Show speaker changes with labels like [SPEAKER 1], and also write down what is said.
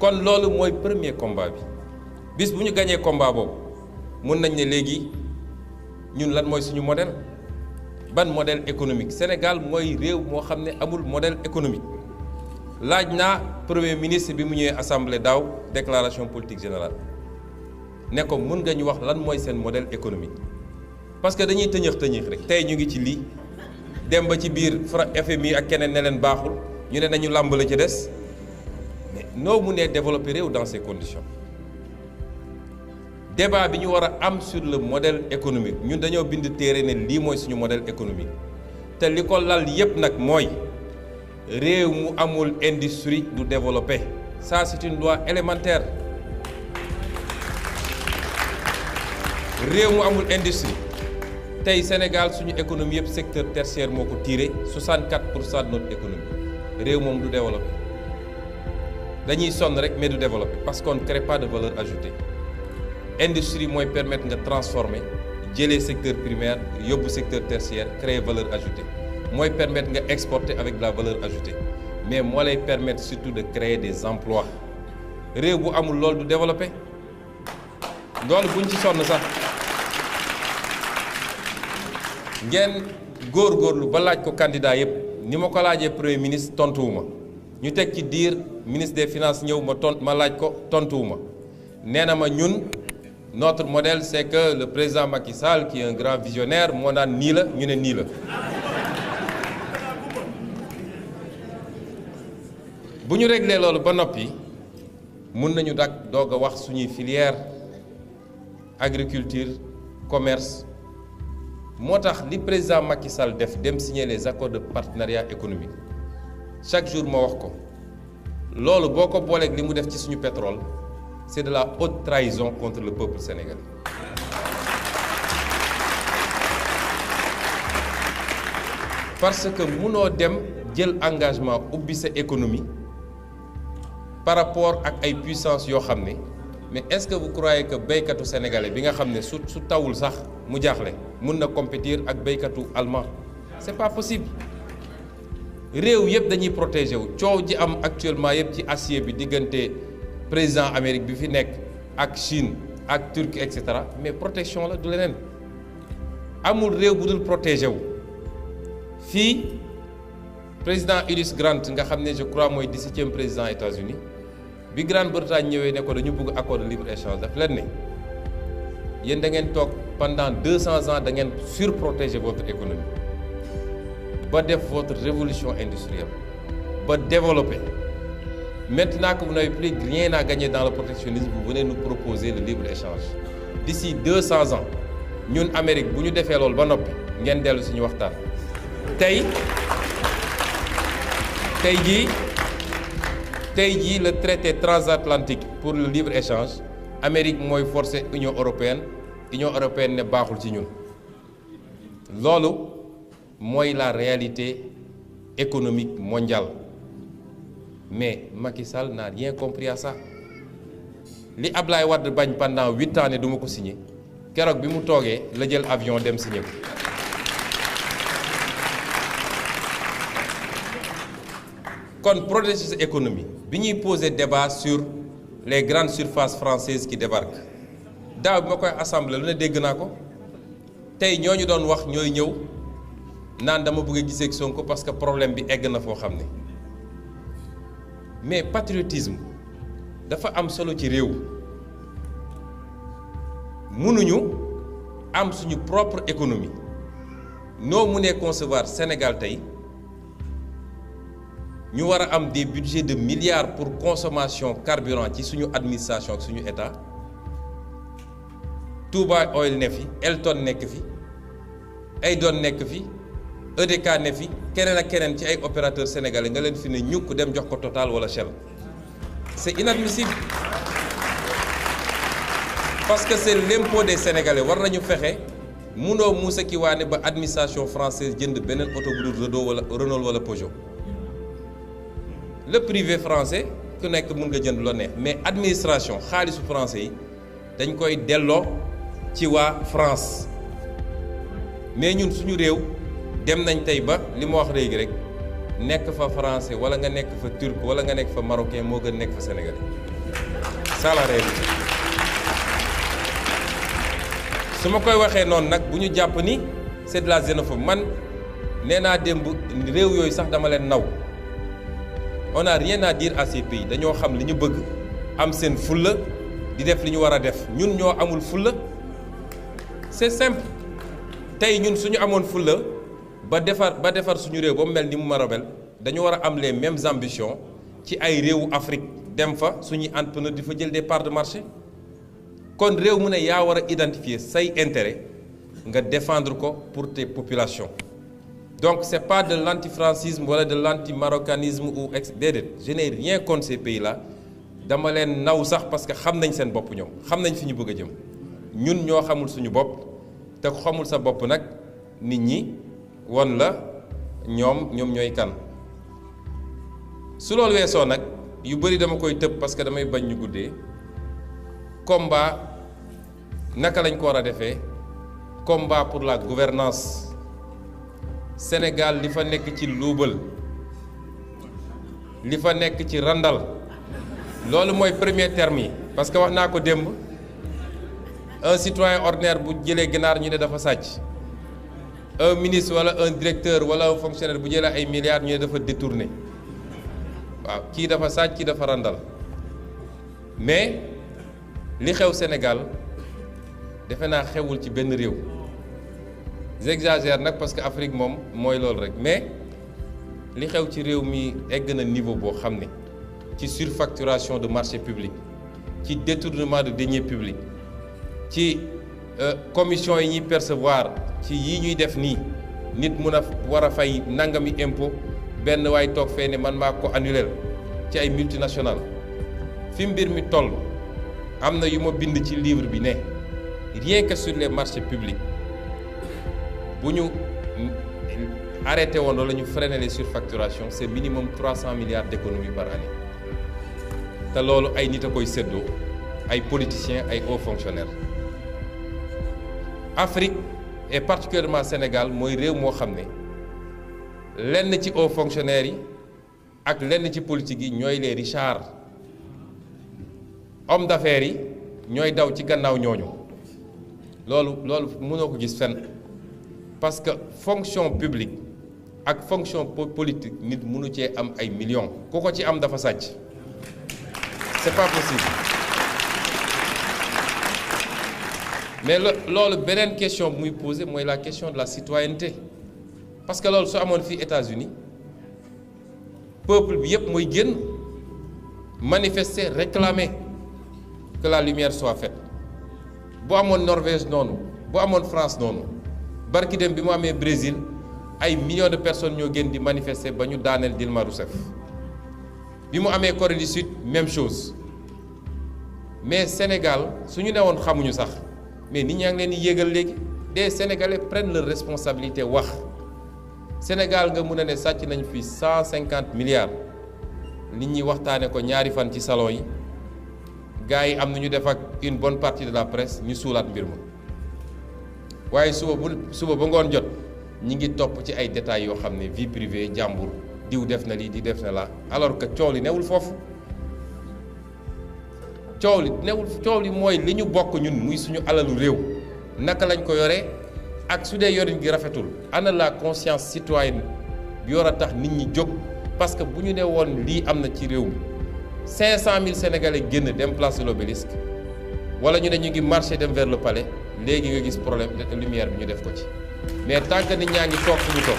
[SPEAKER 1] kon loolu mooy premier combat bi bis bu ñu gañee combat boobu mun nañ ne léegi ñun lan mooy suñu modèle ban modèle économique Sénégal mooy réew moo xam ne amul modèle économique laaj naa premier ministre bi mu ñëwee assemblée daaw déclaration politique générale ne ko mun nga ñu wax lan mooy seen modèle économique parce que dañuy tëñëx rek tey ñu ngi ci lii dem ba ci biir FMI ak keneen ne leen baaxul ñu ne nañu làmb la ci des mais noo munee développer réew dans ces conditions débat bi ñu war a am sur le modèle économique ñun dañoo bind téere ne lii mooy suñu modèle économique te li ko lal yépp nag mooy réew mu amul industrie du développé ça c'est une loi élémentaire réew mu amul industrie tey Sénégal suñu économie yëpp secteur tertiaire moo ko tiré 64% de notre économie réew moom du développé dañuy sonn rek mais du développé parce qu'on ne crée pas de valeur ajoutée industrie mooy permettre nga transformer jëlee secteur primaire yóbbu secteur tertiaire créer valeur ajoutée mooy permettre nga exporter avec de la valeur ajoutée mais moo lay permettre surtout de créer des emplois réew bu amul loolu du développé loolu buñ ci sonn sax ngeen góorgóorlu ba laaj ko candidat yépp ni ma ko laajee premier ministre tontuwuma ñu teg ci diir ministre des finances ñëw ma laaj ko tontuwuma nee na ma ñun notre modèle c'est que le président Macky Sall qui est un grand visionnaire moo naan nii la ñu ne nii la bu ñu réglé loolu ba noppi mun nañu dak doog a wax suñuy filière agriculture commerce moo tax li président Macky Sall def dem signer les accords de partenariat économique chaque jour ma wax ko loolu boo ko booleeg li mu def ci suñu pétrole c'est de la haute trahison contre le peuple sénégalais parce que munoo dem jël engagement ubbi sa économie par rapport ak ay puissance yoo xam ne mais est-ce que vous croyez que béykatu sénégalais bi nga xam ne su tawul sax mu jaaxle mun na compétir ak béykatu allemand c'est pas possible réew yëpp dañuy protéger wu coow ji am actuellement yëpp ci acier bi diggante président Amérique bi fi nekk ak Chine ak Turquie et cetera mais protection la du leneen amul réew bu dul protéger wu fii président Ulysse Grant nga xam ne je crois mooy 17e président États-Unis bi Grande-Bretagne ñëwee ne ko dañu bëgg accord de libre-échange daf leen ne yéen da ngeen toog pendant 200 ans da ngeen surprotéger votre économie ba def votre révolution industrielle ba développer maintenant que vous n'avez plus rien à gagner dans le protectionnisme vous venez nous proposer le libre-échange d'ici 200 ans ñun Amérique bu ñu defee loolu ba noppi ngeen dellu suñu waxtaan tey jii le traité transatlantique pour le libre-échange Amérique mooy forcer Union européenne ne baaxul ci ñun loolu mooy la réalité économique mondiale mais Macky Sall n'a rien compris à ça li Ablaye Wade bañ pendant 8 ans ne du ma ko signé keroog bi mu toogee la jël avion dem signé ko kon protéger sa économie bi ñuy poser débat sur les grandes surfaces françaises qui débarquent daaw bi ma koy assemblée lu ne dégg naa ko tey ñooñu doon wax ñooy ñëw naan dama bëgg a gisee ak Sonko parce que problème bi egg na foo xam ne mais patriotisme dafa am solo ci réew mënuñu am suñu propre économie noo mënee concevoir Sénégal tey ñu war a am des budgets de milliards pour consommation carburant ci suñu administration ak suñu état Touba Oil ne fi Elton nekk fi Aydon nekk fi EDK ne fi keneen ak keneen ci ay opérateurs sénégalais nga leen fi ne ñukk dem jox ko Total wala Shell c'est inadmissible parce que c'est l'impôt des sénégalais war nañu fexe munoo muusa ki waane ba administration française jënd beneen oto bu dul Renault wala Peugeot le privé français ku nekk mun nga jënd loo neex mais administration xaalisu français yi dañ koy delloo ci waa France mais ñun suñu réew dem nañ tey ba li ma wax léegi rek nekk fa français wala nga nekk fa turc wala nga nekk fa marocain moo gën nekk fa sénégalais ça la réalité. su ma koy waxee noonu nag bu ñu jàpp ni c'est de la xénophobie man nee naa démb réew yooyu sax dama leen naw. On n'a rien à dire à ces pays dañoo xam li ñu bëgg am seen fulla di def li ñu war a def ñun ñoo amul fulla c'est simple tey ñun suñu amoon fulla ba defar suñu réew ba mu mel ni mu mar a mel dañu war a am les mêmes ambitions ci ay réewu Afrique dem fa suñuy entrepreneur di fa jël des parts de marché kon réew mu ne yaa war a identifier say intérêt nga défendre ko pour tes populations. Donc c'est pas de l'antifrancisme wala de l'antimarocanisme ou déedéet je n'ai rien contre ces pays-là dama leen naw sax parce que xam nañ seen bopp ñoom xam nañ fi ñu bëgg a jëm ñun ñoo xamul suñu bopp te ku xamul sa bopp nag nit ñi won la ñoom ñooy kan. su loolu weesoo nag yu bari dama koy tëb parce que damay bañ ñu guddee combat naka lañ ko war a defee combat pour la gouvernance Sénégal li fa nekk ci luubal li fa nekk ci randal loolu mooy premier terme yi parce que wax naa ko démb un citoyen ordinaire bu jëlee ginaar ñu ne dafa sàcc un ministre wala un directeur wala un fonctionnaire bu jëlee ay milliards ñu ne dafa détourné waaw kii dafa sàcc kii dafa randal mais li xew Sénégal defe naa xewul ci benn réew. J'exagère nag parce que Afrique moom mooy loolu rek mais li xew ci réew mi egg na niveau boo xam ne ci surfacturation de marché public ci détournement de deniers publics ci commission yi ñuy percevoir ci yi ñuy def nii nit mun a war a fay nangami impôt benn waay toog fee ne man maa ko annuler ci ay multinationales fi mbir mi toll am na yu ma bind ci livre bi ne rien que sur les marchés publics bu ñu arrêté woon wala ñu freiner les surfacturations c'est minimum 300 milliards d'économies par année te loolu ay nit a koy séddoo ay politiciens ay hauts fonctionnaires. Afrique et particulièrement Sénégal mooy réew moo xam ne lenn ci hauts fonctionnaires yi ak lenn ci politique yi ñooy les richards hommes d'affaires yi ñooy daw ci gannaaw ñooñu loolu mënoo ko gis fenn. Parce que fonction publique ak fonction politique nit mënu cee am ay millions ku ko ci am dafa sàcc c'est pas possible mais loolu beneen question bu muy poser mooy la question de la citoyenneté parce que loolu su amoon fii États-Unis peuple bi yépp mooy génn manifester réclamer que la lumière soit faite bu amoon Norvège noonu bu amoon France noonu barki dem bi mu amee Brésil ay millions de personnes ñoo génn di manifester ba ñu daaneel Dilma Rousseff bi mu amee Corée du Sud même chose mais Sénégal su ñu newoon xamuñu sax mais nit ñaa ngi leen di yéegal léegi des Sénégalais prennent leur responsabilité wax Sénégal nga mun a ne sàcc nañ fi 150 milliards nit ñi waxtaane ko ñaari fan ci salon yi gars yi am na ñu def ak une bonne partie de la presse ñu suulaat mbir ma waaye suba ba ngoon jot ñi ngi topp ci ay détails yoo xam ne vie privée jàmbur diw def na lii di def na la alors que coow li newul foofu coow li mooy li ñu bokk ñun muy suñu alalu réew naka lañ ko yoree ak su dee yorin gi rafetul ana la conscience citoyenne bi war a tax nit ñi jóg parce que bu ñu ne woon lii am na ci réew mi 500 000 Sénégalais génn dem place de l'Obélisque wala ñu ne ñu ngi marché dem vers le palais léegi nga gis problème de lumière bi ñu def ko ci mais tant que nit ñaa ngi toog fu ñu toog